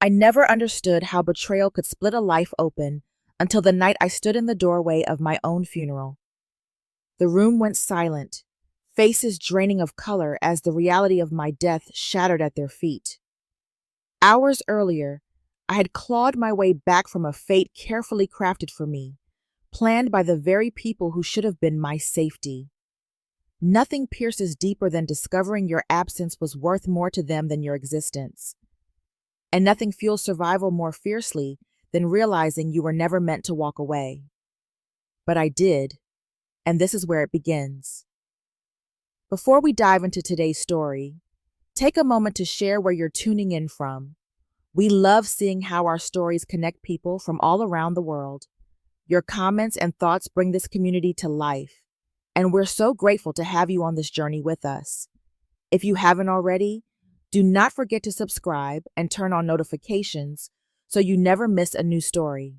I never understood how betrayal could split a life open until the night I stood in the doorway of my own funeral. The room went silent, faces draining of color as the reality of my death shattered at their feet. Hours earlier, I had clawed my way back from a fate carefully crafted for me, planned by the very people who should have been my safety. Nothing pierces deeper than discovering your absence was worth more to them than your existence. And nothing fuels survival more fiercely than realizing you were never meant to walk away. But I did, and this is where it begins. Before we dive into today's story, take a moment to share where you're tuning in from. We love seeing how our stories connect people from all around the world. Your comments and thoughts bring this community to life, and we're so grateful to have you on this journey with us. If you haven't already, do not forget to subscribe and turn on notifications so you never miss a new story.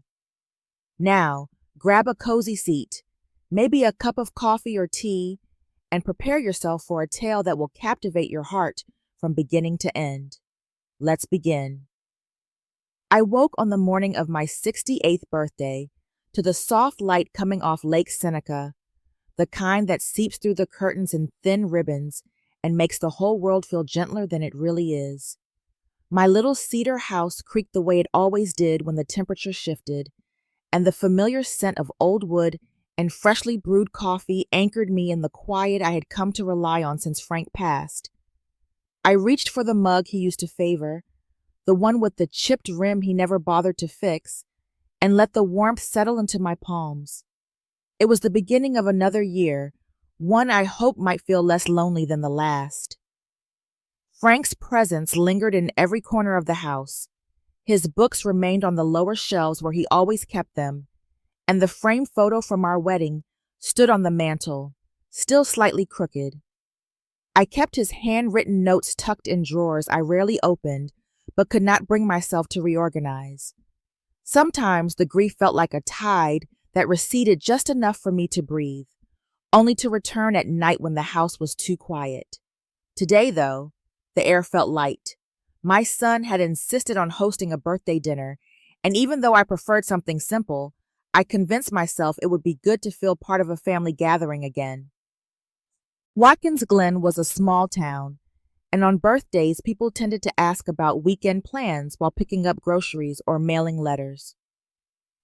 Now, grab a cozy seat, maybe a cup of coffee or tea, and prepare yourself for a tale that will captivate your heart from beginning to end. Let's begin. I woke on the morning of my 68th birthday to the soft light coming off Lake Seneca, the kind that seeps through the curtains in thin ribbons and makes the whole world feel gentler than it really is. My little cedar house creaked the way it always did when the temperature shifted, and the familiar scent of old wood and freshly brewed coffee anchored me in the quiet I had come to rely on since Frank passed. I reached for the mug he used to favor, the one with the chipped rim he never bothered to fix, and let the warmth settle into my palms. It was the beginning of another year, one I hope might feel less lonely than the last. Frank's presence lingered in every corner of the house. His books remained on the lower shelves where he always kept them, and the framed photo from our wedding stood on the mantel, still slightly crooked. I kept his handwritten notes tucked in drawers I rarely opened, but could not bring myself to reorganize. Sometimes the grief felt like a tide that receded just enough for me to breathe, only to return at night when the house was too quiet. Today, though, the air felt light. My son had insisted on hosting a birthday dinner, and even though I preferred something simple, I convinced myself it would be good to feel part of a family gathering again. Watkins Glen was a small town, and on birthdays people tended to ask about weekend plans while picking up groceries or mailing letters.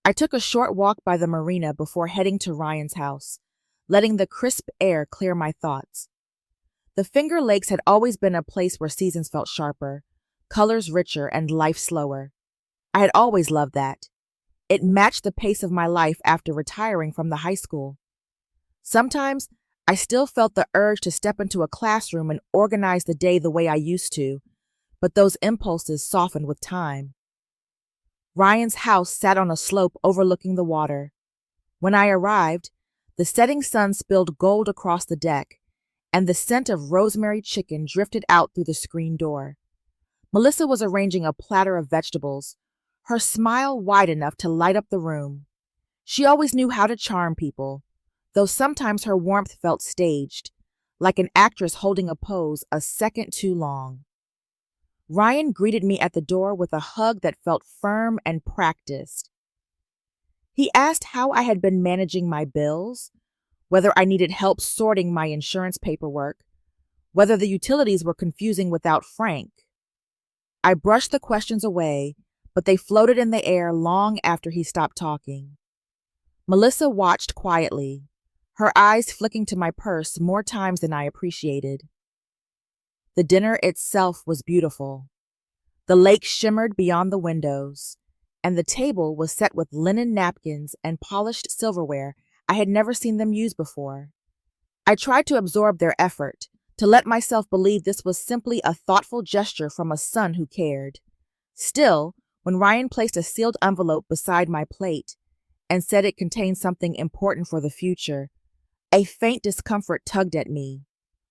I took a short walk by the marina before heading to Ryan's house, letting the crisp air clear my thoughts. The Finger Lakes had always been a place where seasons felt sharper, colors richer, and life slower. I had always loved that. It matched the pace of my life after retiring from the high school. Sometimes I still felt the urge to step into a classroom and organize the day the way I used to, but those impulses softened with time. Ryan's house sat on a slope overlooking the water. When I arrived, the setting sun spilled gold across the deck, and the scent of rosemary chicken drifted out through the screen door. Melissa was arranging a platter of vegetables, her smile wide enough to light up the room. She always knew how to charm people, though sometimes her warmth felt staged, like an actress holding a pose a second too long. Ryan greeted me at the door with a hug that felt firm and practiced. He asked how I had been managing my bills, whether I needed help sorting my insurance paperwork, whether the utilities were confusing without Frank. I brushed the questions away, but they floated in the air long after he stopped talking. Melissa watched quietly, her eyes flicking to my purse more times than I appreciated. The dinner itself was beautiful. The lake shimmered beyond the windows, and the table was set with linen napkins and polished silverware I had never seen them use before. I tried to absorb their effort, to let myself believe this was simply a thoughtful gesture from a son who cared. Still, when Ryan placed a sealed envelope beside my plate and said it contained something important for the future, a faint discomfort tugged at me.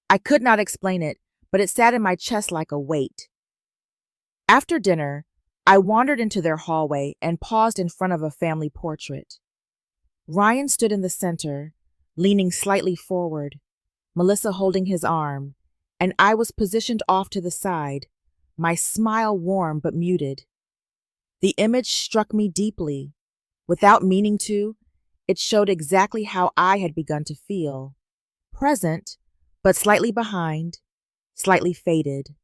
I could not explain it, but it sat in my chest like a weight. After dinner, I wandered into their hallway and paused in front of a family portrait. Ryan stood in the center, leaning slightly forward, Melissa holding his arm, and I was positioned off to the side, my smile warm but muted. The image struck me deeply. Without meaning to, it showed exactly how I had begun to feel. Present, but slightly behind, slightly faded.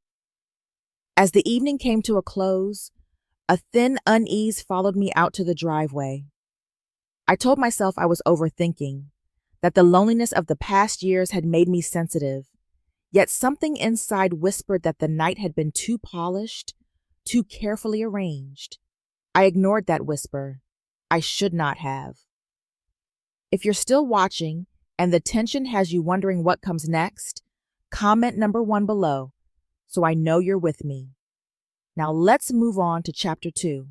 As the evening came to a close, a thin unease followed me out to the driveway. I told myself I was overthinking, that the loneliness of the past years had made me sensitive, yet something inside whispered that the night had been too polished, too carefully arranged. I ignored that whisper. I should not have. If you're still watching and the tension has you wondering what comes next, comment number 1 below so I know you're with me. Now let's move on to chapter 2.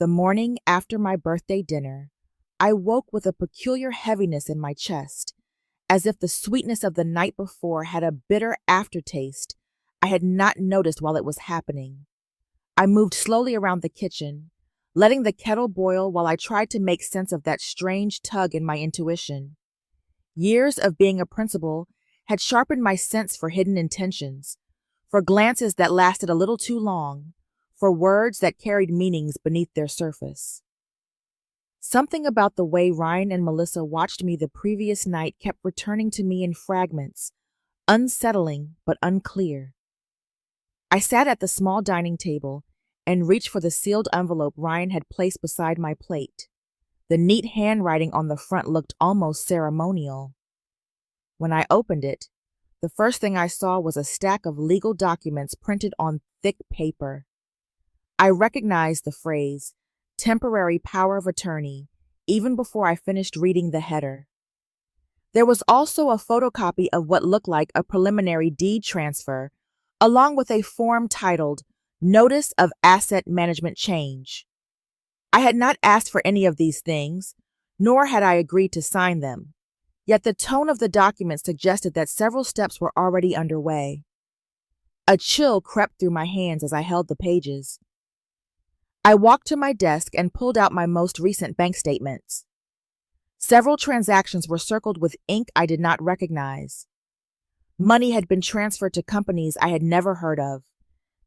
The morning after my birthday dinner, I woke with a peculiar heaviness in my chest, as if the sweetness of the night before had a bitter aftertaste I had not noticed while it was happening. I moved slowly around the kitchen, letting the kettle boil while I tried to make sense of that strange tug in my intuition. Years of being a principal had sharpened my sense for hidden intentions, for glances that lasted a little too long, for words that carried meanings beneath their surface. Something about the way Ryan and Melissa watched me the previous night kept returning to me in fragments, unsettling but unclear. I sat at the small dining table and reached for the sealed envelope Ryan had placed beside my plate. The neat handwriting on the front looked almost ceremonial. When I opened it, the first thing I saw was a stack of legal documents printed on thick paper. I recognized the phrase, temporary power of attorney, even before I finished reading the header. There was also a photocopy of what looked like a preliminary deed transfer, along with a form titled Notice of Asset Management Change. I had not asked for any of these things, nor had I agreed to sign them, yet the tone of the document suggested that several steps were already underway. A chill crept through my hands as I held the pages. I walked to my desk and pulled out my most recent bank statements. Several transactions were circled with ink I did not recognize. Money had been transferred to companies I had never heard of.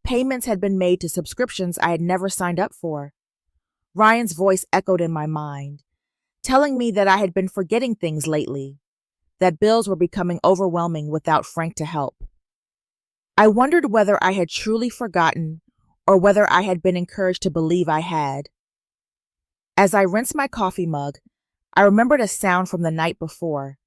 Payments had been made to subscriptions I had never signed up for. Ryan's voice echoed in my mind, telling me that I had been forgetting things lately, that bills were becoming overwhelming without Frank to help. I wondered whether I had truly forgotten or whether I had been encouraged to believe I had. As I rinsed my coffee mug, I remembered a sound from the night before,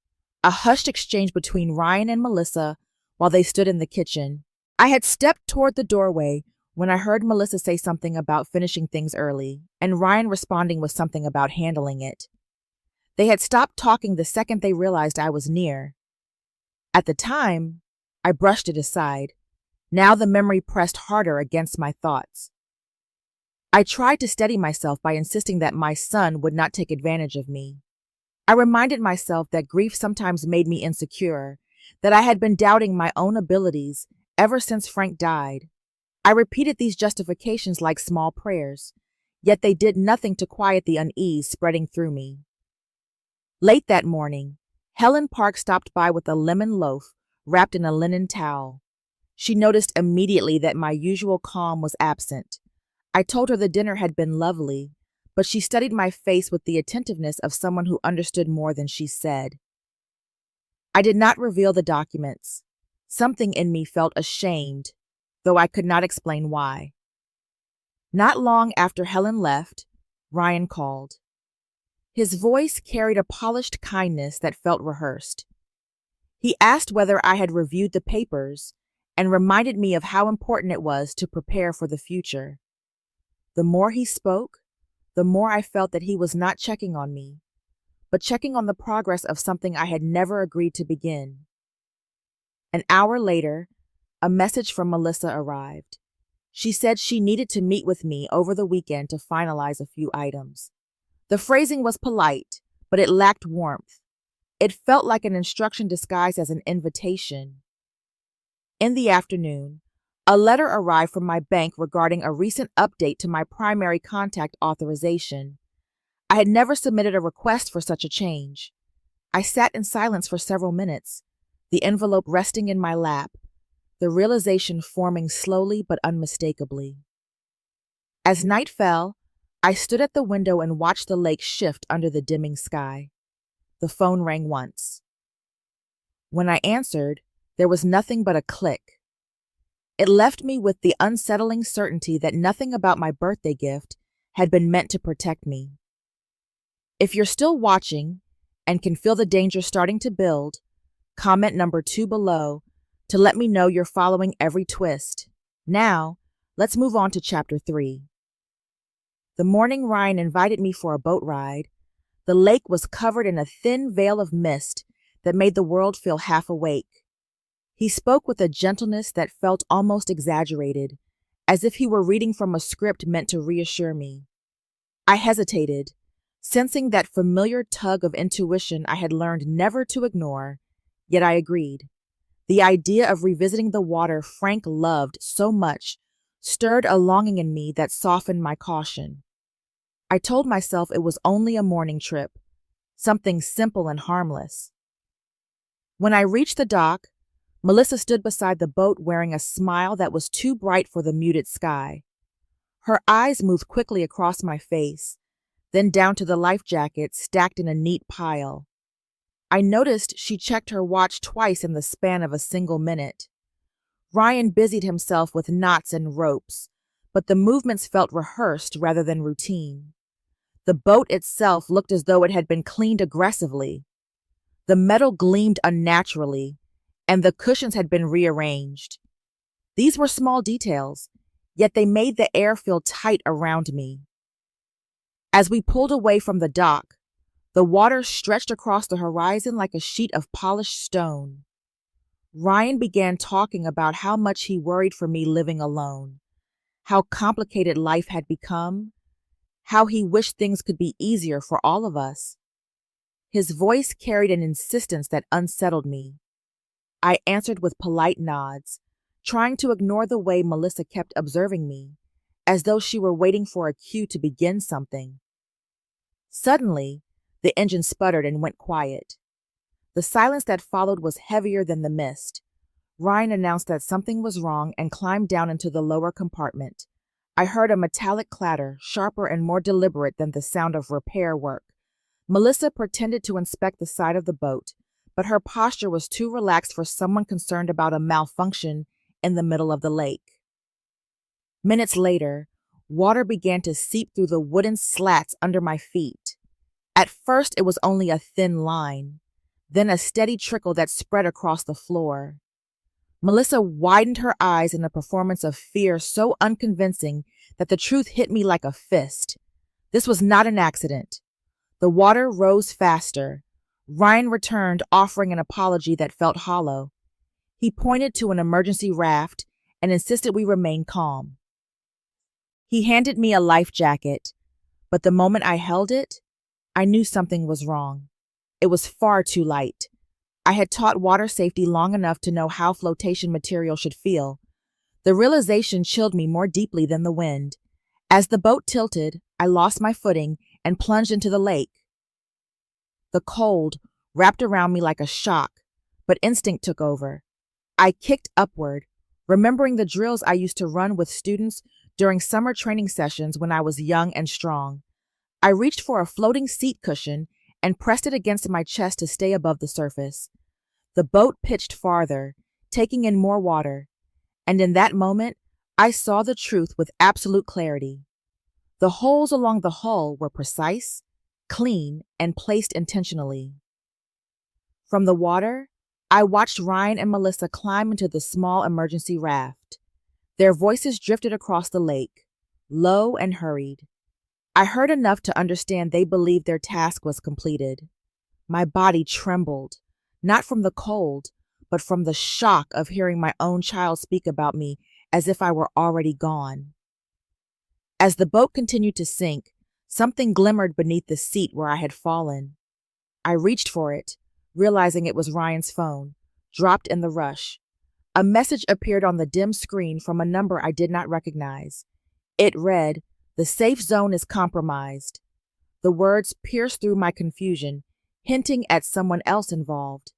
a hushed exchange between Ryan and Melissa while they stood in the kitchen. I had stepped toward the doorway when I heard Melissa say something about finishing things early, and Ryan responding with something about handling it. They had stopped talking the second they realized I was near. At the time, I brushed it aside. Now the memory pressed harder against my thoughts. I tried to steady myself by insisting that my son would not take advantage of me. I reminded myself that grief sometimes made me insecure, that I had been doubting my own abilities ever since Frank died. I repeated these justifications like small prayers, yet they did nothing to quiet the unease spreading through me. Late that morning, Helen Park stopped by with a lemon loaf wrapped in a linen towel. She noticed immediately that my usual calm was absent. I told her the dinner had been lovely, but she studied my face with the attentiveness of someone who understood more than she said. I did not reveal the documents. Something in me felt ashamed, though I could not explain why. Not long after Helen left, Ryan called. His voice carried a polished kindness that felt rehearsed. He asked whether I had reviewed the papers and reminded me of how important it was to prepare for the future. The more he spoke, the more I felt that he was not checking on me, but checking on the progress of something I had never agreed to begin. An hour later, a message from Melissa arrived. She said she needed to meet with me over the weekend to finalize a few items. The phrasing was polite, but it lacked warmth. It felt like an instruction disguised as an invitation. In the afternoon, a letter arrived from my bank regarding a recent update to my primary contact authorization. I had never submitted a request for such a change. I sat in silence for several minutes, the envelope resting in my lap, the realization forming slowly but unmistakably. As night fell, I stood at the window and watched the lake shift under the dimming sky. The phone rang once. When I answered, there was nothing but a click. It left me with the unsettling certainty that nothing about my birthday gift had been meant to protect me. If you're still watching and can feel the danger starting to build, comment number 2 below to let me know you're following every twist. Now, let's move on to chapter 3. The morning Ryan invited me for a boat ride, the lake was covered in a thin veil of mist that made the world feel half awake. He spoke with a gentleness that felt almost exaggerated, as if he were reading from a script meant to reassure me. I hesitated, sensing that familiar tug of intuition I had learned never to ignore, yet I agreed. The idea of revisiting the water Frank loved so much stirred a longing in me that softened my caution. I told myself it was only a morning trip, something simple and harmless. When I reached the dock, Melissa stood beside the boat wearing a smile that was too bright for the muted sky. Her eyes moved quickly across my face, then down to the life jacket stacked in a neat pile. I noticed she checked her watch twice in the span of a single minute. Ryan busied himself with knots and ropes, but the movements felt rehearsed rather than routine. The boat itself looked as though it had been cleaned aggressively. The metal gleamed unnaturally, and the cushions had been rearranged. These were small details, yet they made the air feel tight around me. As we pulled away from the dock, the water stretched across the horizon like a sheet of polished stone. Ryan began talking about how much he worried for me living alone, how complicated life had become, how he wished things could be easier for all of us. His voice carried an insistence that unsettled me. I answered with polite nods, trying to ignore the way Melissa kept observing me, as though she were waiting for a cue to begin something. Suddenly, the engine sputtered and went quiet. The silence that followed was heavier than the mist. Ryan announced that something was wrong and climbed down into the lower compartment. I heard a metallic clatter, sharper and more deliberate than the sound of repair work. Melissa pretended to inspect the side of the boat, but her posture was too relaxed for someone concerned about a malfunction in the middle of the lake. Minutes later, water began to seep through the wooden slats under my feet. At first, it was only a thin line, then a steady trickle that spread across the floor. Melissa widened her eyes in a performance of fear so unconvincing that the truth hit me like a fist. This was not an accident. The water rose faster. Ryan returned, offering an apology that felt hollow. He pointed to an emergency raft and insisted we remain calm. He handed me a life jacket, but the moment I held it, I knew something was wrong. It was far too light. I had taught water safety long enough to know how flotation material should feel. The realization chilled me more deeply than the wind. As the boat tilted, I lost my footing and plunged into the lake. The cold wrapped around me like a shock, but instinct took over. I kicked upward, remembering the drills I used to run with students during summer training sessions when I was young and strong. I reached for a floating seat cushion and pressed it against my chest to stay above the surface. The boat pitched farther, taking in more water, and in that moment, I saw the truth with absolute clarity. The holes along the hull were precise, clean, and placed intentionally. From the water, I watched Ryan and Melissa climb into the small emergency raft. Their voices drifted across the lake, low and hurried. I heard enough to understand they believed their task was completed. My body trembled, not from the cold, but from the shock of hearing my own child speak about me as if I were already gone. As the boat continued to sink, something glimmered beneath the seat where I had fallen. I reached for it, realizing it was Ryan's phone, dropped in the rush. A message appeared on the dim screen from a number I did not recognize. It read, "The safe zone is compromised." The words pierced through my confusion, hinting at someone else involved.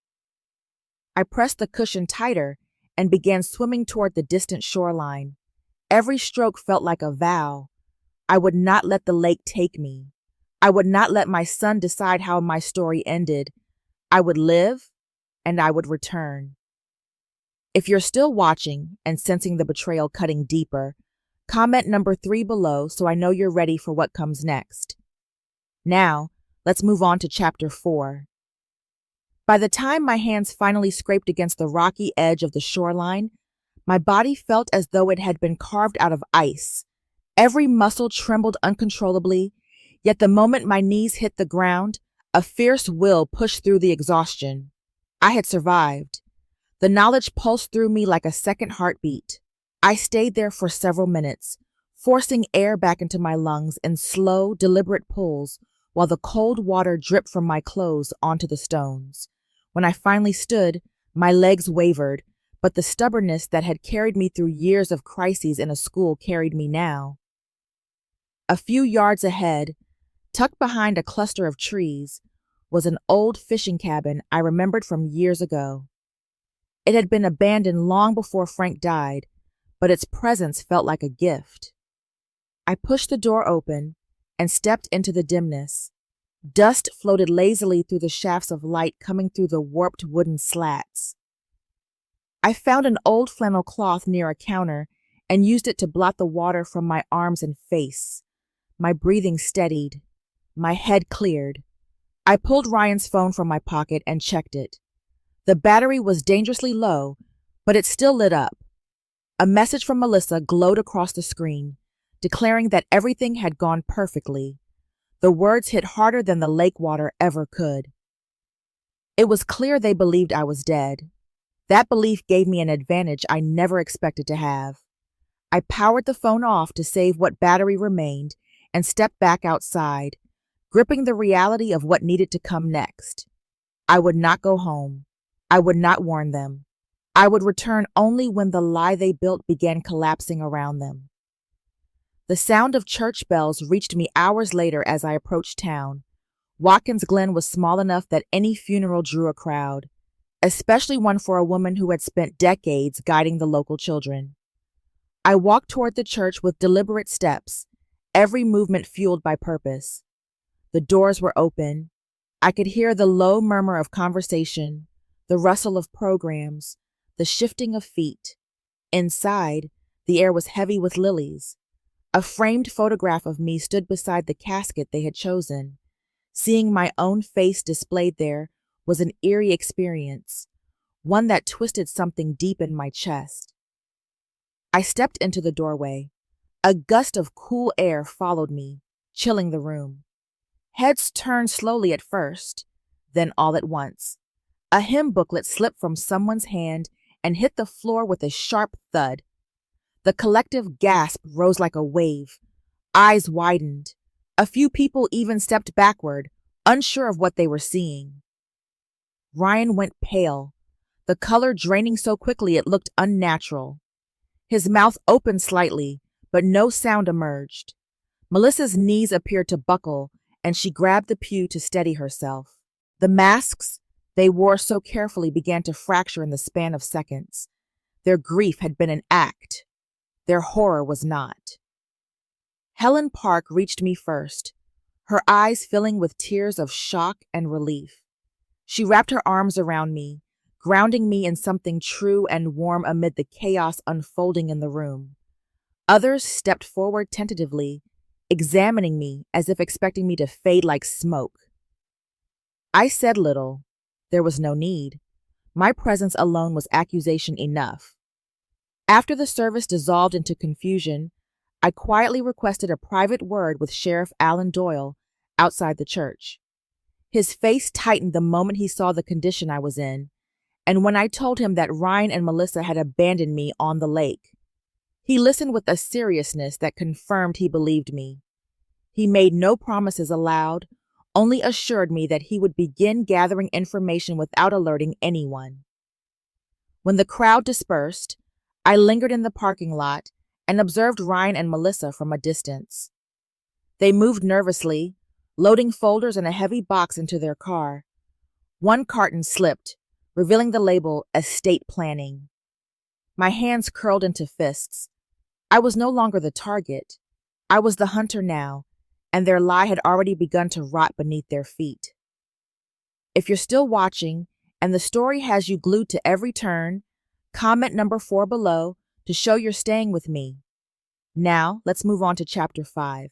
I pressed the cushion tighter and began swimming toward the distant shoreline. Every stroke felt like a vow, I would not let the lake take me. I would not let my son decide how my story ended. I would live and I would return. If you're still watching and sensing the betrayal cutting deeper, comment number 3 below so I know you're ready for what comes next. Now, let's move on to chapter 4. By the time my hands finally scraped against the rocky edge of the shoreline, my body felt as though it had been carved out of ice. Every muscle trembled uncontrollably, yet the moment my knees hit the ground, a fierce will pushed through the exhaustion. I had survived. The knowledge pulsed through me like a second heartbeat. I stayed there for several minutes, forcing air back into my lungs in slow, deliberate pulls, while the cold water dripped from my clothes onto the stones. When I finally stood, my legs wavered, but the stubbornness that had carried me through years of crises in a school carried me now. A few yards ahead, tucked behind a cluster of trees, was an old fishing cabin I remembered from years ago. It had been abandoned long before Frank died, but its presence felt like a gift. I pushed the door open and stepped into the dimness. Dust floated lazily through the shafts of light coming through the warped wooden slats. I found an old flannel cloth near a counter and used it to blot the water from my arms and face. My breathing steadied. My head cleared. I pulled Ryan's phone from my pocket and checked it. The battery was dangerously low, but it still lit up. A message from Melissa glowed across the screen, declaring that everything had gone perfectly. The words hit harder than the lake water ever could. It was clear they believed I was dead. That belief gave me an advantage I never expected to have. I powered the phone off to save what battery remained and stepped back outside, gripping the reality of what needed to come next. I would not go home. I would not warn them. I would return only when the lie they built began collapsing around them. The sound of church bells reached me hours later as I approached town. Watkins Glen was small enough that any funeral drew a crowd, especially one for a woman who had spent decades guiding the local children. I walked toward the church with deliberate steps, every movement fueled by purpose. The doors were open. I could hear the low murmur of conversation, the rustle of programs, the shifting of feet. Inside, the air was heavy with lilies. A framed photograph of me stood beside the casket they had chosen. Seeing my own face displayed there was an eerie experience, one that twisted something deep in my chest. I stepped into the doorway. A gust of cool air followed me, chilling the room. Heads turned slowly at first, then all at once. A hymn booklet slipped from someone's hand and hit the floor with a sharp thud. The collective gasp rose like a wave. Eyes widened. A few people even stepped backward, unsure of what they were seeing. Ryan went pale, the color draining so quickly it looked unnatural. His mouth opened slightly, but no sound emerged. Melissa's knees appeared to buckle, and she grabbed the pew to steady herself. The masks they wore so carefully began to fracture in the span of seconds. Their grief had been an act. Their horror was not. Helen Park reached me first, her eyes filling with tears of shock and relief. She wrapped her arms around me, grounding me in something true and warm amid the chaos unfolding in the room. Others stepped forward tentatively, examining me as if expecting me to fade like smoke. I said little. There was no need. My presence alone was accusation enough. After the service dissolved into confusion, I quietly requested a private word with Sheriff Alan Doyle outside the church. His face tightened the moment he saw the condition I was in, and when I told him that Ryan and Melissa had abandoned me on the lake. He listened with a seriousness that confirmed he believed me. He made no promises aloud, only assured me that he would begin gathering information without alerting anyone. When the crowd dispersed, I lingered in the parking lot and observed Ryan and Melissa from a distance. They moved nervously, loading folders and a heavy box into their car. One carton slipped, revealing the label estate planning. My hands curled into fists. I was no longer the target. I was the hunter now, and their lie had already begun to rot beneath their feet. If you're still watching and the story has you glued to every turn, comment number 4 below to show you're staying with me. Now, let's move on to Chapter 5.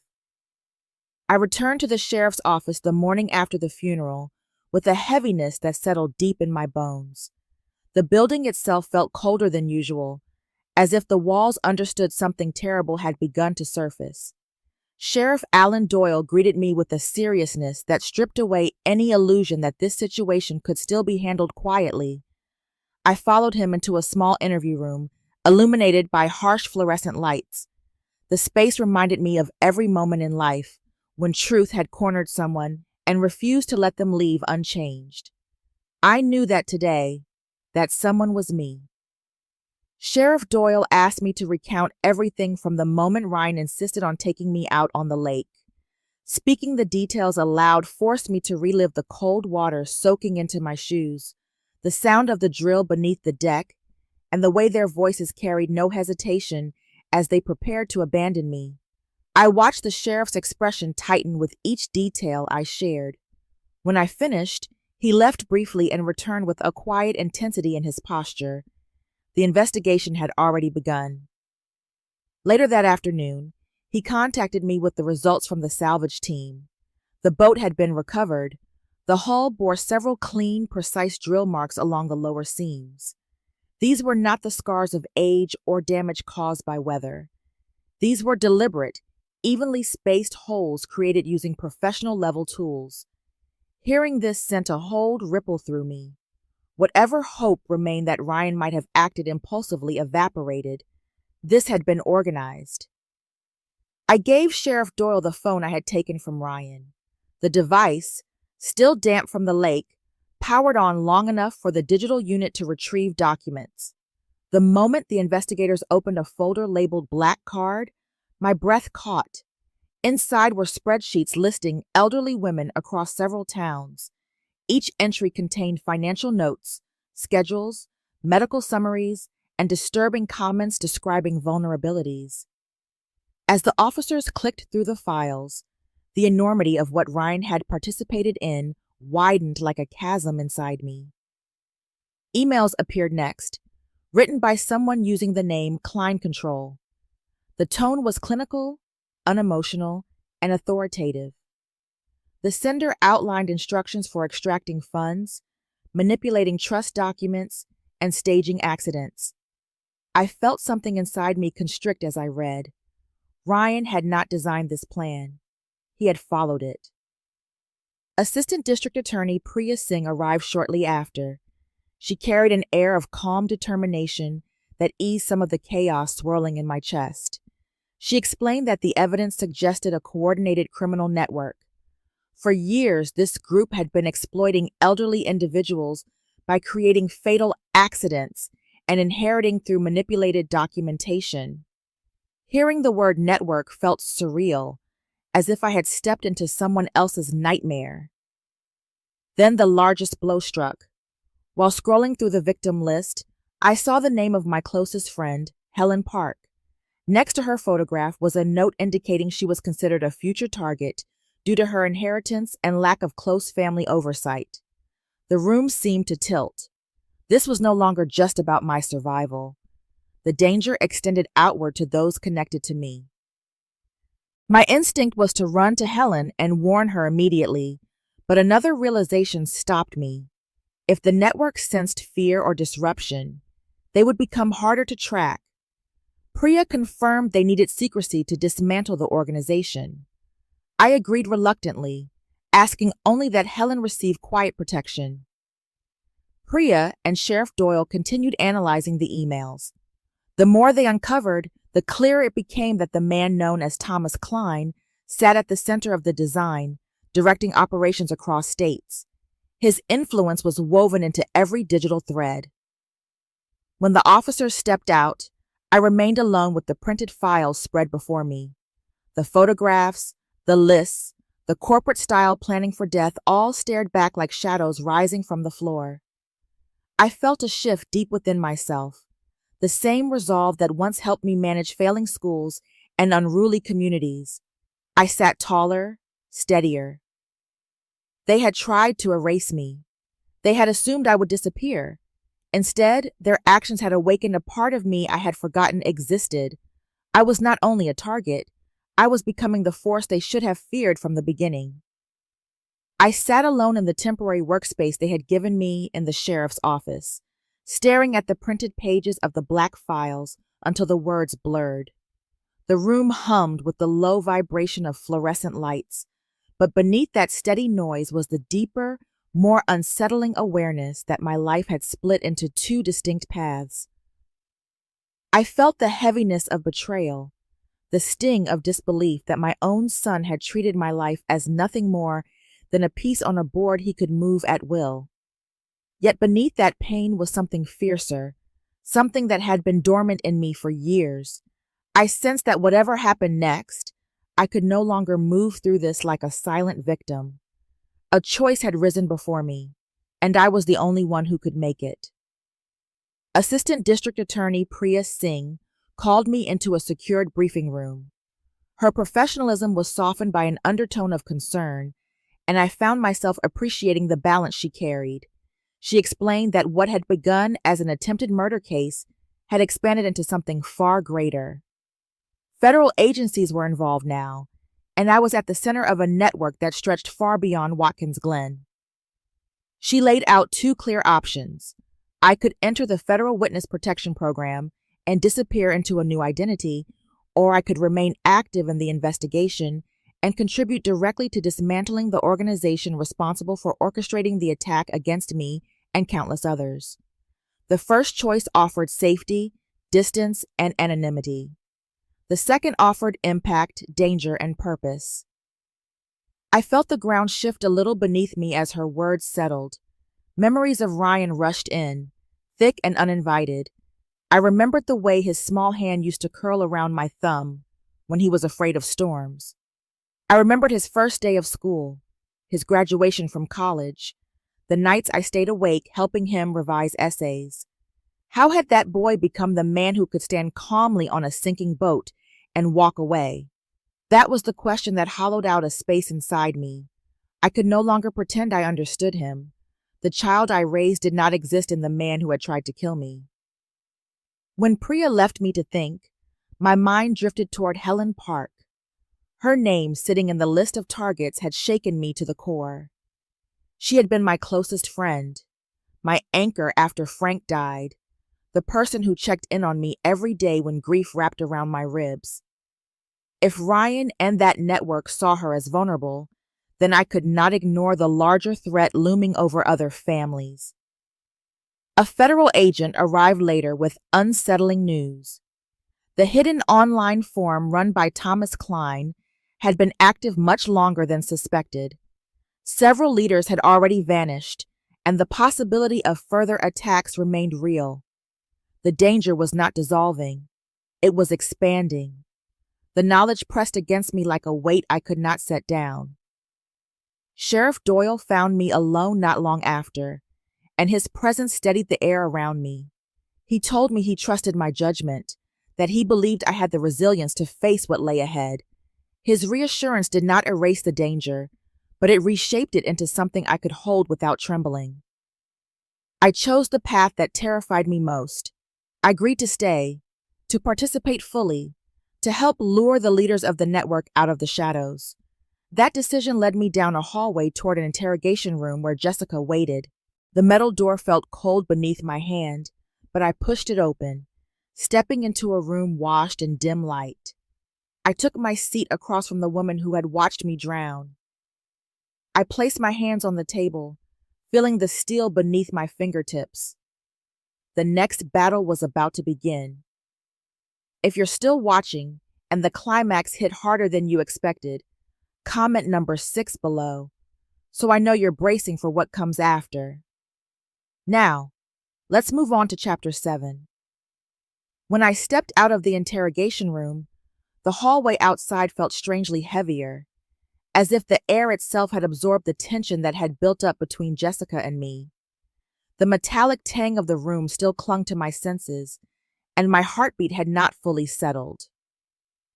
I returned to the sheriff's office the morning after the funeral with a heaviness that settled deep in my bones. The building itself felt colder than usual, as if the walls understood something terrible had begun to surface. Sheriff Alan Doyle greeted me with a seriousness that stripped away any illusion that this situation could still be handled quietly. I followed him into a small interview room, illuminated by harsh fluorescent lights. The space reminded me of every moment in life when truth had cornered someone and refused to let them leave unchanged. I knew that today, that someone was me. Sheriff Doyle asked me to recount everything from the moment Ryan insisted on taking me out on the lake. Speaking the details aloud forced me to relive the cold water soaking into my shoes, the sound of the drill beneath the deck, and the way their voices carried no hesitation as they prepared to abandon me. I watched the sheriff's expression tighten with each detail I shared. When I finished, he left briefly and returned with a quiet intensity in his posture. The investigation had already begun. Later that afternoon, he contacted me with the results from the salvage team. The boat had been recovered. The hull bore several clean, precise drill marks along the lower seams. These were not the scars of age or damage caused by weather. These were deliberate, evenly spaced holes created using professional-level tools. Hearing this sent a cold ripple through me. Whatever hope remained that Ryan might have acted impulsively evaporated. This had been organized. I gave Sheriff Doyle the phone I had taken from Ryan. The device, still damp from the lake, powered on long enough for the digital unit to retrieve documents. The moment the investigators opened a folder labeled Black Card, my breath caught. Inside were spreadsheets listing elderly women across several towns. Each entry contained financial notes, schedules, medical summaries, and disturbing comments describing vulnerabilities. As the officers clicked through the files, the enormity of what Ryan had participated in widened like a chasm inside me. Emails appeared next, written by someone using the name Klein Control. The tone was clinical, unemotional, and authoritative. The sender outlined instructions for extracting funds, manipulating trust documents, and staging accidents. I felt something inside me constrict as I read. Ryan had not designed this plan. He had followed it. Assistant District Attorney Priya Singh arrived shortly after. She carried an air of calm determination that eased some of the chaos swirling in my chest. She explained that the evidence suggested a coordinated criminal network. For years, this group had been exploiting elderly individuals by creating fatal accidents and inheriting through manipulated documentation. Hearing the word network felt surreal, as if I had stepped into someone else's nightmare. Then the largest blow struck. While scrolling through the victim list, I saw the name of my closest friend, Helen Park. Next to her photograph was a note indicating she was considered a future target due to her inheritance and lack of close family oversight. The room seemed to tilt. This was no longer just about my survival. The danger extended outward to those connected to me. My instinct was to run to Helen and warn her immediately, but another realization stopped me. If the network sensed fear or disruption, they would become harder to track. Priya confirmed they needed secrecy to dismantle the organization. I agreed reluctantly, asking only that Helen receive quiet protection. Priya and Sheriff Doyle continued analyzing the emails. The more they uncovered, the clearer it became that the man known as Thomas Klein sat at the center of the design, directing operations across states. His influence was woven into every digital thread. When the officers stepped out, I remained alone with the printed files spread before me. The photographs, the lists, the corporate-style planning for death all stared back like shadows rising from the floor. I felt a shift deep within myself, the same resolve that once helped me manage failing schools and unruly communities. I sat taller, steadier. They had tried to erase me. They had assumed I would disappear. Instead, their actions had awakened a part of me I had forgotten existed. I was not only a target, I was becoming the force they should have feared from the beginning. I sat alone in the temporary workspace they had given me in the sheriff's office, staring at the printed pages of the black files until the words blurred. The room hummed with the low vibration of fluorescent lights, but beneath that steady noise was the deeper, more unsettling awareness that my life had split into two distinct paths. I felt the heaviness of betrayal, the sting of disbelief that my own son had treated my life as nothing more than a piece on a board he could move at will. Yet beneath that pain was something fiercer, something that had been dormant in me for years. I sensed that whatever happened next, I could no longer move through this like a silent victim. A choice had risen before me, and I was the only one who could make it. Assistant District Attorney Priya Singh called me into a secured briefing room. Her professionalism was softened by an undertone of concern, and I found myself appreciating the balance she carried. She explained that what had begun as an attempted murder case had expanded into something far greater. Federal agencies were involved now, and I was at the center of a network that stretched far beyond Watkins Glen. She laid out two clear options. I could enter the Federal Witness Protection Program and disappear into a new identity, or I could remain active in the investigation and contribute directly to dismantling the organization responsible for orchestrating the attack against me and countless others. The first choice offered safety, distance, and anonymity. The second offered impact, danger, and purpose. I felt the ground shift a little beneath me as her words settled. Memories of Ryan rushed in, thick and uninvited. I remembered the way his small hand used to curl around my thumb when he was afraid of storms. I remembered his first day of school, his graduation from college, the nights I stayed awake helping him revise essays. How had that boy become the man who could stand calmly on a sinking boat and walk away? That was the question that hollowed out a space inside me. I could no longer pretend I understood him. The child I raised did not exist in the man who had tried to kill me. When Priya left me to think, my mind drifted toward Helen Park. Her name sitting in the list of targets had shaken me to the core. She had been my closest friend, my anchor after Frank died, the person who checked in on me every day when grief wrapped around my ribs. If Ryan and that network saw her as vulnerable, then I could not ignore the larger threat looming over other families. A federal agent arrived later with unsettling news. The hidden online forum run by Thomas Klein had been active much longer than suspected. Several leaders had already vanished, and the possibility of further attacks remained real. The danger was not dissolving. It was expanding. The knowledge pressed against me like a weight I could not set down. Sheriff Doyle found me alone not long after, and his presence steadied the air around me. He told me he trusted my judgment, that he believed I had the resilience to face what lay ahead. His reassurance did not erase the danger, but it reshaped it into something I could hold without trembling. I chose the path that terrified me most. I agreed to stay, to participate fully, to help lure the leaders of the network out of the shadows. That decision led me down a hallway toward an interrogation room where Jessica waited. The metal door felt cold beneath my hand, but I pushed it open, stepping into a room washed in dim light. I took my seat across from the woman who had watched me drown. I placed my hands on the table, feeling the steel beneath my fingertips. The next battle was about to begin. If you're still watching and the climax hit harder than you expected, comment number 6 below, so I know you're bracing for what comes after. Now, let's move on to Chapter 7. When I stepped out of the interrogation room, the hallway outside felt strangely heavier, as if the air itself had absorbed the tension that had built up between Jessica and me. The metallic tang of the room still clung to my senses, and my heartbeat had not fully settled.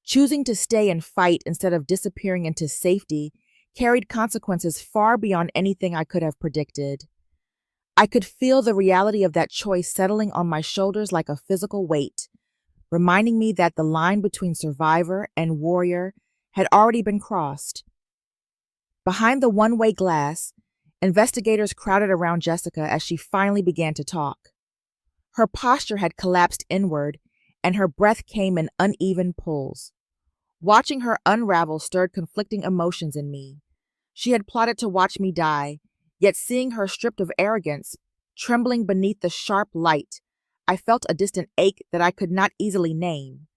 Choosing to stay and fight instead of disappearing into safety carried consequences far beyond anything I could have predicted. I could feel the reality of that choice settling on my shoulders like a physical weight, reminding me that the line between survivor and warrior had already been crossed. Behind the one-way glass, investigators crowded around Jessica as she finally began to talk. Her posture had collapsed inward, and her breath came in uneven pulls. Watching her unravel stirred conflicting emotions in me. She had plotted to watch me die, yet seeing her stripped of arrogance, trembling beneath the sharp light, I felt a distant ache that I could not easily name.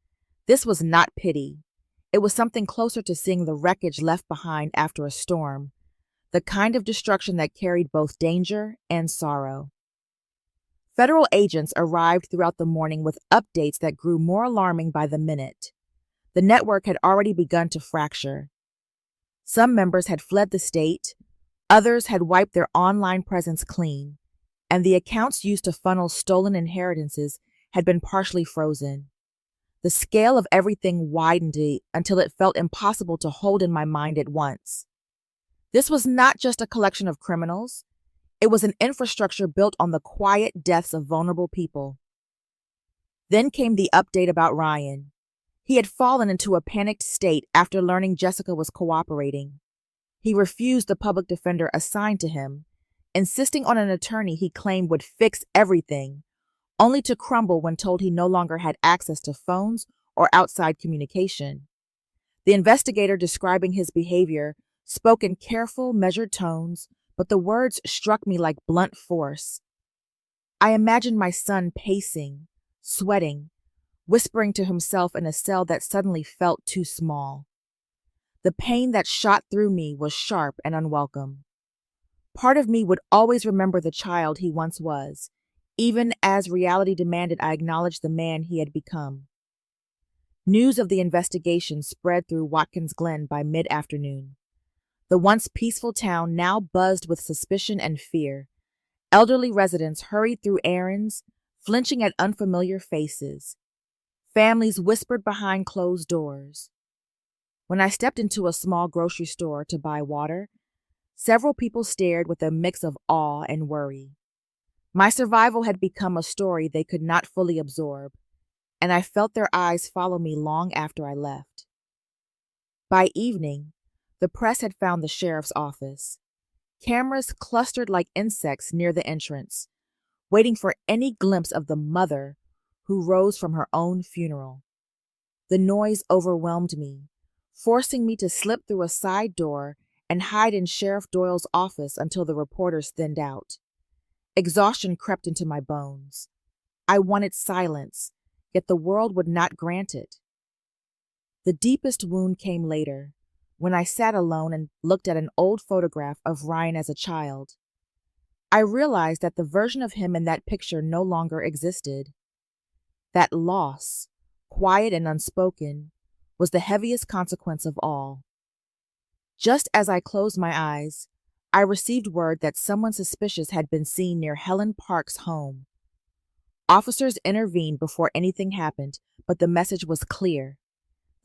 This was not pity. It was something closer to seeing the wreckage left behind after a storm, the kind of destruction that carried both danger and sorrow. Federal agents arrived throughout the morning with updates that grew more alarming by the minute. The network had already begun to fracture. Some members had fled the state, others had wiped their online presence clean, and the accounts used to funnel stolen inheritances had been partially frozen. The scale of everything widened until it felt impossible to hold in my mind at once. This was not just a collection of criminals. It was an infrastructure built on the quiet deaths of vulnerable people. Then came the update about Ryan. He had fallen into a panicked state after learning Jessica was cooperating. He refused the public defender assigned to him, insisting on an attorney he claimed would fix everything, only to crumble when told he no longer had access to phones or outside communication. The investigator describing his behavior spoke in careful, measured tones, but the words struck me like blunt force. I imagined my son pacing, sweating, whispering to himself in a cell that suddenly felt too small. The pain that shot through me was sharp and unwelcome. Part of me would always remember the child he once was, even as reality demanded I acknowledge the man he had become. News of the investigation spread through Watkins Glen by mid-afternoon. The once peaceful town now buzzed with suspicion and fear. Elderly residents hurried through errands, flinching at unfamiliar faces. Families whispered behind closed doors. When I stepped into a small grocery store to buy water, several people stared with a mix of awe and worry. My survival had become a story they could not fully absorb, and I felt their eyes follow me long after I left. By evening, the press had found the sheriff's office. Cameras clustered like insects near the entrance, waiting for any glimpse of the mother who rose from her own funeral. The noise overwhelmed me, forcing me to slip through a side door and hide in Sheriff Doyle's office until the reporters thinned out. Exhaustion crept into my bones. I wanted silence, yet the world would not grant it. The deepest wound came later, when I sat alone and looked at an old photograph of Ryan as a child. I realized that the version of him in that picture no longer existed. That loss, quiet and unspoken, was the heaviest consequence of all. Just as I closed my eyes, I received word that someone suspicious had been seen near Helen Park's home. Officers intervened before anything happened, but the message was clear.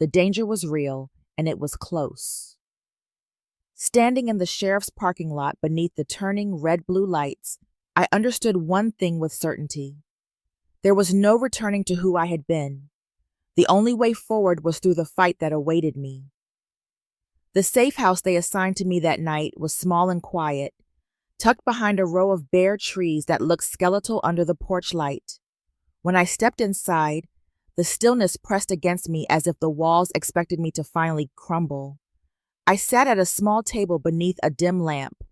The danger was real, and it was close. Standing in the sheriff's parking lot beneath the turning red-blue lights, I understood one thing with certainty. There was no returning to who I had been. The only way forward was through the fight that awaited me. The safe house they assigned to me that night was small and quiet, tucked behind a row of bare trees that looked skeletal under the porch light. When I stepped inside, the stillness pressed against me as if the walls expected me to finally crumble. I sat at a small table beneath a dim lamp,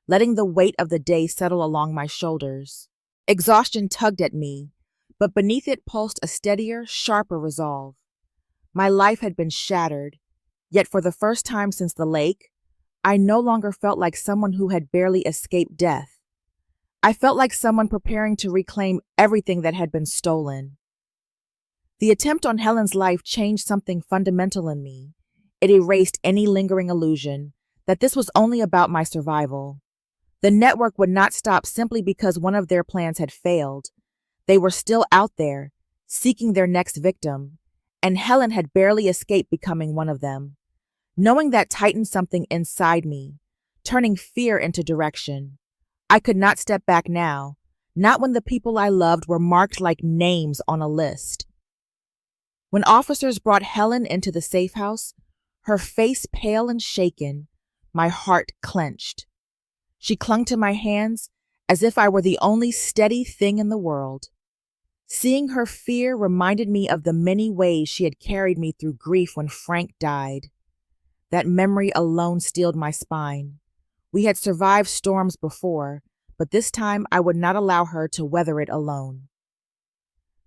letting the weight of the day settle along my shoulders. Exhaustion tugged at me, but beneath it pulsed a steadier, sharper resolve. My life had been shattered, yet for the first time since the lake, I no longer felt like someone who had barely escaped death. I felt like someone preparing to reclaim everything that had been stolen. The attempt on Helen's life changed something fundamental in me. It erased any lingering illusion that this was only about my survival. The network would not stop simply because one of their plans had failed. They were still out there, seeking their next victim, and Helen had barely escaped becoming one of them. Knowing that tightened something inside me, turning fear into direction. I could not step back now, not when the people I loved were marked like names on a list. When officers brought Helen into the safe house, her face pale and shaken, my heart clenched. She clung to my hands as if I were the only steady thing in the world. Seeing her fear reminded me of the many ways she had carried me through grief when Frank died. That memory alone steeled my spine. We had survived storms before, but this time I would not allow her to weather it alone.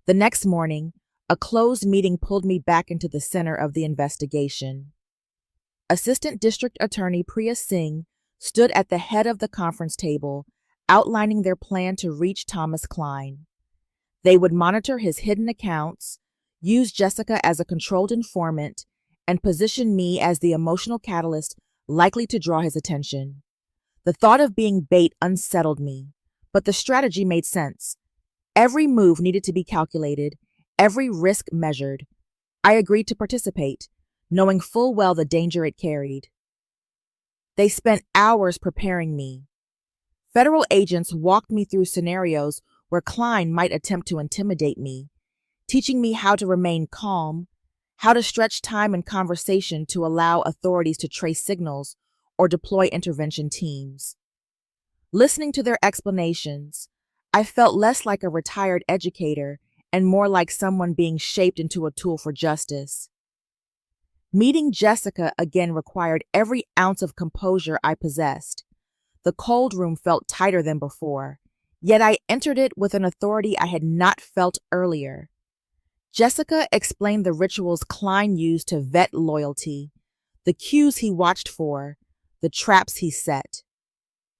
The next morning, a closed meeting pulled me back into the center of the investigation. Assistant District Attorney Priya Singh stood at the head of the conference table, outlining their plan to reach Thomas Klein. They would monitor his hidden accounts, use Jessica as a controlled informant, and position me as the emotional catalyst likely to draw his attention. The thought of being bait unsettled me, but the strategy made sense. Every move needed to be calculated, every risk measured. I agreed to participate, knowing full well the danger it carried. They spent hours preparing me. Federal agents walked me through scenarios where Klein might attempt to intimidate me, teaching me how to remain calm, how to stretch time and conversation to allow authorities to trace signals or deploy intervention teams. Listening to their explanations, I felt less like a retired educator and more like someone being shaped into a tool for justice. Meeting Jessica again required every ounce of composure I possessed. The cold room felt tighter than before, yet I entered it with an authority I had not felt earlier. Jessica explained the rituals Klein used to vet loyalty, the cues he watched for, the traps he set.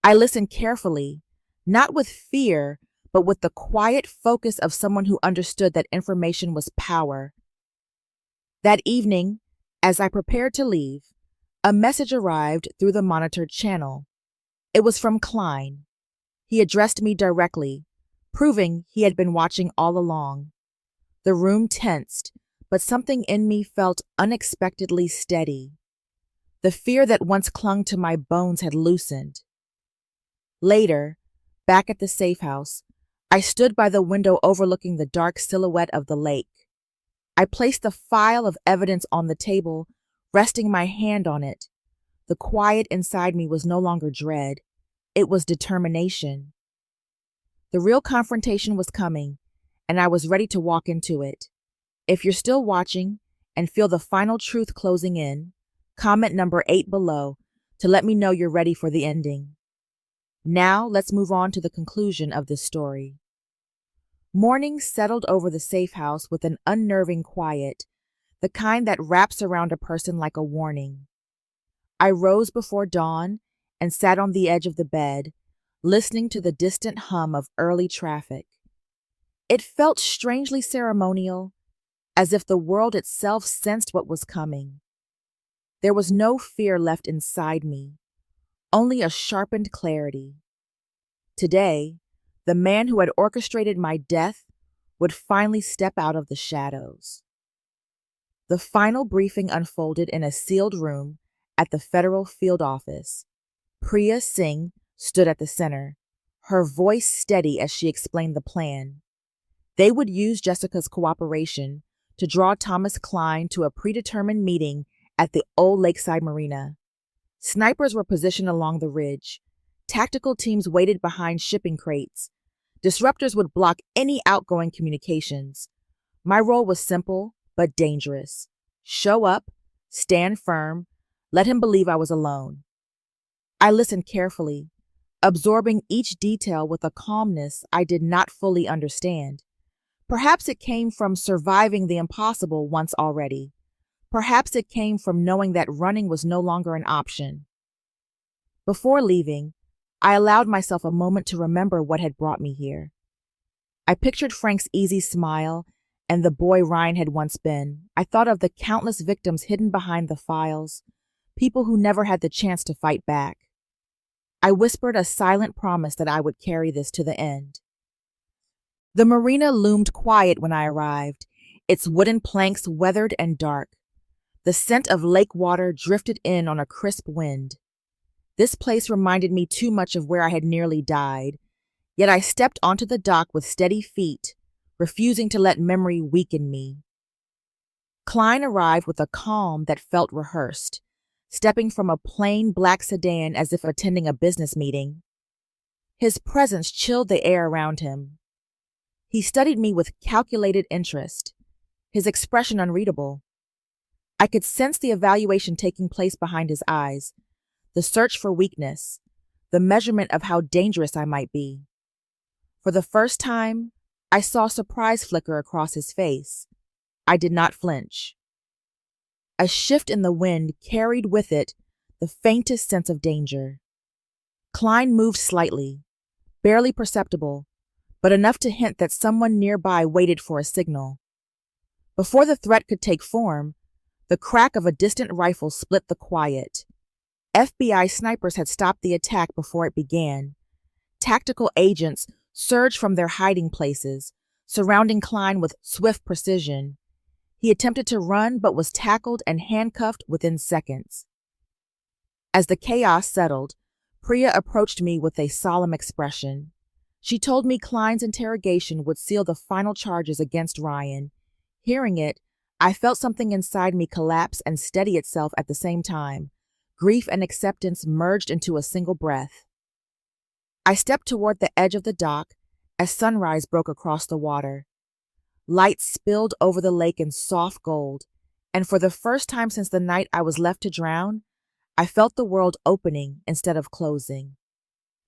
I listened carefully, not with fear, but with the quiet focus of someone who understood that information was power. That evening, as I prepared to leave, a message arrived through the monitored channel. It was from Klein. He addressed me directly, proving he had been watching all along. The room tensed, but something in me felt unexpectedly steady. The fear that once clung to my bones had loosened. Later, back at the safe house, I stood by the window overlooking the dark silhouette of the lake. I placed the file of evidence on the table, resting my hand on it. The quiet inside me was no longer dread. It was determination. The real confrontation was coming, and I was ready to walk into it. If you're still watching and feel the final truth closing in, comment number 8 below to let me know you're ready for the ending. Now let's move on to the conclusion of this story. Morning settled over the safe house with an unnerving quiet, the kind that wraps around a person like a warning. I rose before dawn and sat on the edge of the bed, listening to the distant hum of early traffic. It felt strangely ceremonial, as if the world itself sensed what was coming. There was no fear left inside me, only a sharpened clarity. Today, the man who had orchestrated my death would finally step out of the shadows. The final briefing unfolded in a sealed room at the federal field office. Priya Singh stood at the center, her voice steady as she explained the plan. They would use Jessica's cooperation to draw Thomas Klein to a predetermined meeting at the old lakeside marina. Snipers were positioned along the ridge. Tactical teams waited behind shipping crates. Disruptors would block any outgoing communications. My role was simple but dangerous. Show up, stand firm, let him believe I was alone. I listened carefully, absorbing each detail with a calmness I did not fully understand. Perhaps it came from surviving the impossible once already. Perhaps it came from knowing that running was no longer an option. Before leaving, I allowed myself a moment to remember what had brought me here. I pictured Frank's easy smile and the boy Ryan had once been. I thought of the countless victims hidden behind the files, people who never had the chance to fight back. I whispered a silent promise that I would carry this to the end. The marina loomed quiet when I arrived, its wooden planks weathered and dark. The scent of lake water drifted in on a crisp wind. This place reminded me too much of where I had nearly died, yet I stepped onto the dock with steady feet, refusing to let memory weaken me. Klein arrived with a calm that felt rehearsed, stepping from a plain black sedan as if attending a business meeting. His presence chilled the air around him. He studied me with calculated interest, his expression unreadable. I could sense the evaluation taking place behind his eyes, the search for weakness, the measurement of how dangerous I might be. For the first time, I saw surprise flicker across his face. I did not flinch. A shift in the wind carried with it the faintest sense of danger. Klein moved slightly, barely perceptible, but enough to hint that someone nearby waited for a signal. Before the threat could take form, the crack of a distant rifle split the quiet. FBI snipers had stopped the attack before it began. Tactical agents surged from their hiding places, surrounding Klein with swift precision. He attempted to run but was tackled and handcuffed within seconds. As the chaos settled, Priya approached me with a solemn expression. She told me Klein's interrogation would seal the final charges against Ryan. Hearing it, I felt something inside me collapse and steady itself at the same time. Grief and acceptance merged into a single breath. I stepped toward the edge of the dock as sunrise broke across the water. Light spilled over the lake in soft gold, and for the first time since the night I was left to drown, I felt the world opening instead of closing.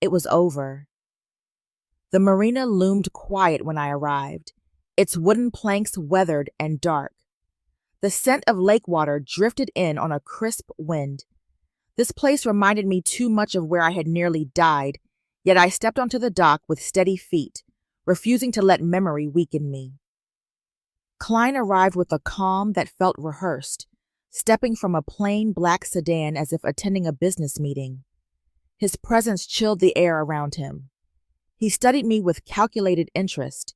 It was over. The marina loomed quiet when I arrived, its wooden planks weathered and dark. The scent of lake water drifted in on a crisp wind. This place reminded me too much of where I had nearly died, yet I stepped onto the dock with steady feet, refusing to let memory weaken me. Klein arrived with a calm that felt rehearsed, stepping from a plain black sedan as if attending a business meeting. His presence chilled the air around him. He studied me with calculated interest,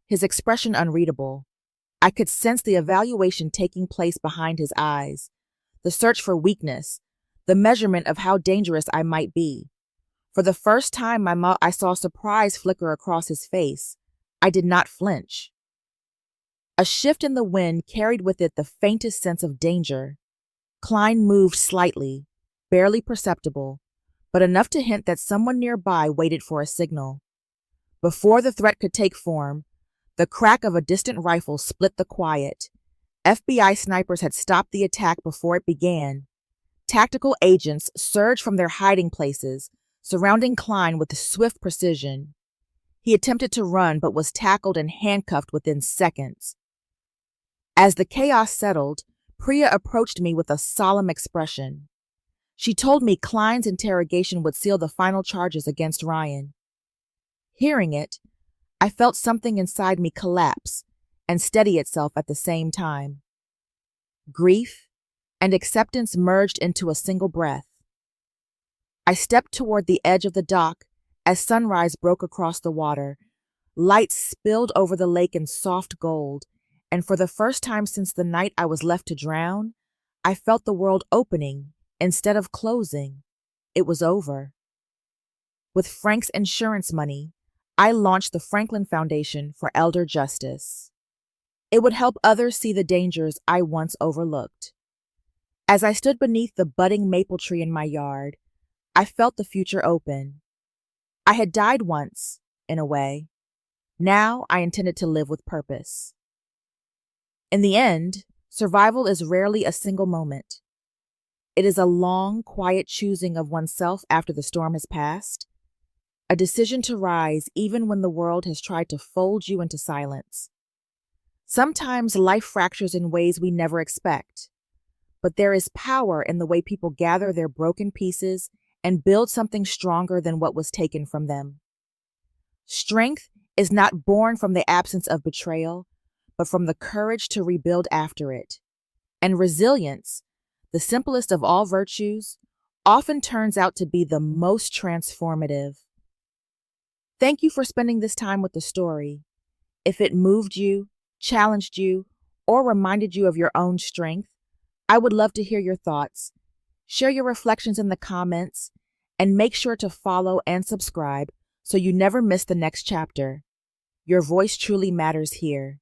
his expression unreadable. I could sense the evaluation taking place behind his eyes, the search for weakness, the measurement of how dangerous I might be. For the first time, I saw surprise flicker across his face. I did not flinch. A shift in the wind carried with it the faintest sense of danger. Klein moved slightly, barely perceptible, but enough to hint that someone nearby waited for a signal. Before the threat could take form, the crack of a distant rifle split the quiet. FBI snipers had stopped the attack before it began. Tactical agents surged from their hiding places, surrounding Klein with swift precision. He attempted to run but was tackled and handcuffed within seconds. As the chaos settled, Priya approached me with a solemn expression. She told me Klein's interrogation would seal the final charges against Ryan. Hearing it, I felt something inside me collapse and steady itself at the same time. Grief and acceptance merged into a single breath. I stepped toward the edge of the dock as sunrise broke across the water. Light spilled over the lake in soft gold, and for the first time since the night I was left to drown, I felt the world opening instead of closing. It was over. With Frank's insurance money, I launched the Franklin Foundation for Elder Justice. It would help others see the dangers I once overlooked. As I stood beneath the budding maple tree in my yard, I felt the future open. I had died once, in a way. Now I intended to live with purpose. In the end, survival is rarely a single moment. It is a long, quiet choosing of oneself after the storm has passed, a decision to rise even when the world has tried to fold you into silence. Sometimes life fractures in ways we never expect, but there is power in the way people gather their broken pieces and build something stronger than what was taken from them. Strength is not born from the absence of betrayal, but from the courage to rebuild after it. And resilience, the simplest of all virtues, often turns out to be the most transformative. Thank you for spending this time with the story. If it moved you, challenged you, or reminded you of your own strength? I would love to hear your thoughts. Share your reflections in the comments, and make sure to follow and subscribe so you never miss the next chapter. Your voice truly matters here.